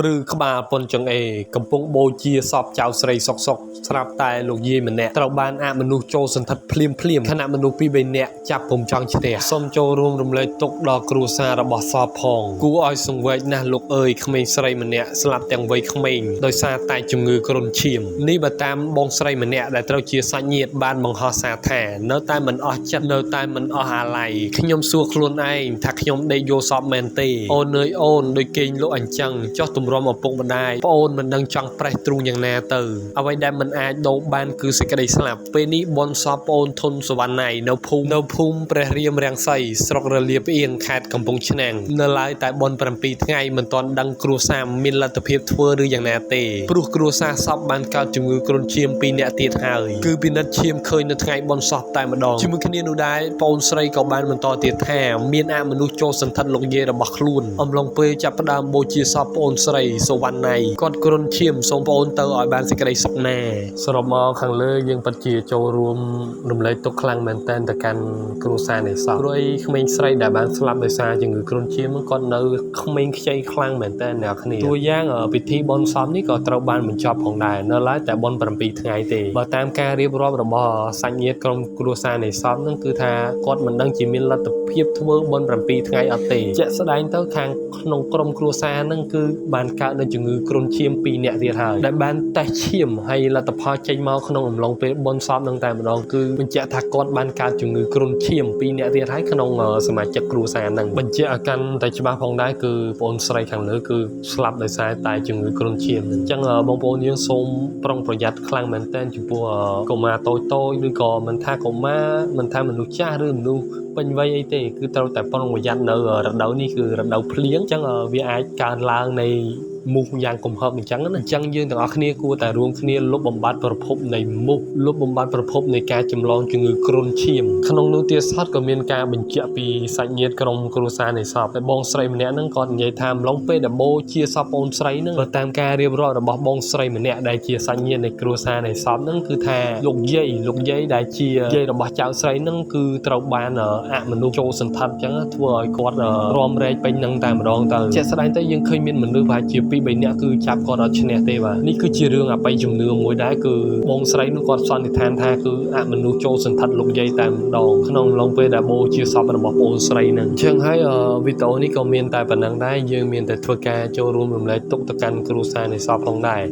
ព្រឺក្បាលប៉ុនចង្អេកំពុងបូជាសពចៅស្រីសុកស្រាប់តែលោកយាយម្នាក់ត្រូវបានអមនុស្សចូលសន្ធិដ្ឋភ្លាមខណៈមនុស្ស2-3នាក់ចាប់ពុំចង់ឈ្នះសូមចូលរួមរំលែកទុក្ខដល់គ្រួសាររបស់សពផងគួរឲ្យសង្វេគណាស់លោកអើយក្មេងស្រីម្នាក់ស្លាប់ទាំងវ័យក្មេងដោយសារតែជំងឺគ្រុនឈាមនេះបើតាមបងស្រីម្នាក់ដែលត្រូវជាសាច់ញាតិបានបង្ហោះសារថានៅតែមិនអស់ចិត្តនៅតែមិនអស់អាល័យខ្ញុំសួរខ្លួនឯងថាខ្ញុំដេកយល់សពមែនទេអូនអើយអូនដូចគេងលក់អញ្ចឹងចោះទម្រាំឪពុកម្ដាយប្អូនមិនដឹងចង់ប្រេះទ្រូងយ៉ាងណាទៅអ្វីដែលមិនអាចដូរបានគឺសេចក្តីស្លាប់ពេលនេះបនសពប្អូនធុនសវណ្ណៃនៅភូមិព្រះរាមរាំងសីស្រុករលាផ្អៀងខេត្តកំពង់ឆ្នាំងនៅឡើយតែបន7ថ្ងៃមិនទាន់ដឹងគ្រួសារមានលទ្ធភាពធ្វើឬយ៉ាងណាទេព្រោះគ្រួសារសពបានកើតជំងឺគ្រុនឈាម2នាក់ទៀតហើយគឺពិនិត្យឈាមឃើញនៅថ្ងៃបនសពតែម្ដងជាមួយគ្នានោះដែរប្អូនស្រីក៏បានបន្តទៀតថាមានអមនុស្សចូលសន្ធិដ្ឋលោកយាយរបស់ខ្លួនអំឡុងពេលចាប់ផ្ដើមបូជាសពប្អូនស្រីសវណ្ណៃគាត់គ្រុនឈាមសូមប្អូនទៅឲ្យបានសេចក្តីសុខណាសរុបមកខាងលើយើងពិតជាចូលរួមរំលែកទុក្ខខ្លាំងមែនទែនទៅកាន់គ្រួសារនៃសពព្រោះអីក្មេងស្រីដែលបានស្លាប់ដោយសារជំងឺគ្រុនឈាមគាត់នៅក្មេងខ្ចីខ្លាំងមែនទែនអ្នកគ្នាតួយ៉ាងពិធីបុណ្យសពនេះក៏ត្រូវបានបញ្ចប់ផងដែរនៅឡើយតែបុណ្យ7ថ្ងៃទេបើតាមការរៀបរាប់របស់សាច់ញាតិក្រុមគ្រួសារនៃសពហ្នឹងគឺថាគាត់មិនដឹងជាមានលទ្ធភាពធ្វើបុណ្យ7ថ្ងៃអត់ទេជាក់ស្ដែងទៅខាងក្នុងក្រុមគ្រួសារហ្នឹងគឺបានកើតនៅជំងឺគ្រុនឈាម2នាក់ទៀតហើយដែលបានតេស្តឈាមហើយលទ្ធផលចេញមកក្នុងអំឡុងពេលបុណ្យសពហ្នឹងតែម្ដងគឺបញ្ជាក់ថាគាត់បានកើតជំងឺគ្រុនឈាម2នាក់ទៀតហើយក្នុងសមាជិកគ្រួសារហ្នឹងបញ្ជាក់ឲ្យកាន់តែច្បាស់ផងដែរគឺបងស្រីខាងលើគឺស្លាប់ដោយសារតែជំងឺគ្រុនឈាមអញ្ចឹងបងប្អូនយើងសូមប្រុងប្រយ័ត្នខ្លាំងមែនទែនចំពោះកុមារតូចឬក៏មិនថាកុមារមិនថាមនុស្សចាស់ឬមនុស្សពេញវ័យអីទេគឺត្រូវតែប្រុងប្រយ័ត្ននៅរដូវនេះគឺរដូវភ្លៀងអញ្ចឹងវាអាចកើតឡើងនៃមូសយ៉ាងគំហឹកអញ្ចឹងណាអញ្ចឹងយើងទាំងអស់គ្នាគួរតែរួមគ្នាលុបបំបាត់ប្រភពនៃមូសលុបបំបាត់ប្រភពនៃការចម្លងជំងឺគ្រុនឈាមក្នុងនោះទៀតសតក៏មានការបញ្ជាក់ពីសាច់ញាតិក្រុមគ្រួសារនៃសពតែបងស្រីម្នាក់ហ្នឹងគាត់និយាយថាម្លងពេលដែលបូជាសពបងស្រីហ្នឹងបើតាមការរៀបរាប់របស់បងស្រីម្នាក់ដែលជាសាច់ញាតិនៃគ្រួសារនៃសពហ្នឹងគឺថាលោកយាយដែលជាយាយរបស់ចៅស្រីហ្នឹងគឺត្រូវបានអមនុស្សចូលសន្ធិដ្ឋអញ្ចឹងធ្វើឲ្យគាត់រំរែកពេញហ្នឹងតែម្ដងទៅជាក់ស្ដែងទៅយើងឃើញមានមនុស្សប្រហែលជា2-3នាក់គឺចាប់គាត់អត់ឈ្នះទេបាទនេះគឺជារឿងអបិយជំនឿមួយដែរគឺបងស្រីនោះគាត់សន្និដ្ឋានថាគឺអមនុស្សចូលសន្ធិដ្ឋលោកយាយតែម្ដងក្នុងឡុងពេលដែលបូជាសពរបស់បងស្រីហ្នឹងអញ្ចឹងហើយវីដេអូនេះក៏មានតែប៉ុណ្្នឹងដែរយើងមានតែធ្វើការចូលរួមរំលែកទុក្ខទៅកាន់គ្រួសារនៃសពផងដែរ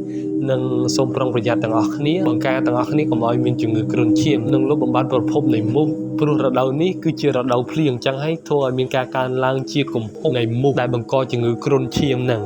និងសូមប្រុងប្រយ័ត្នទាំងអស់គ្នាបង្ការទាំងអស់គ្នាកុំឲ្យមានជំងឺគ្រុនឈាមនិងលុបបំបាត់ប្រភពនៃមូសព្រោះរដូវនេះគឺជារដូវភ្លៀងអញ្ចឹងហើយធ្វើឲ្យមានការកើនឡើងជាគំហុកនៃមូសដែលបង្កជំងឺគ្រុនឈាមហ្នឹង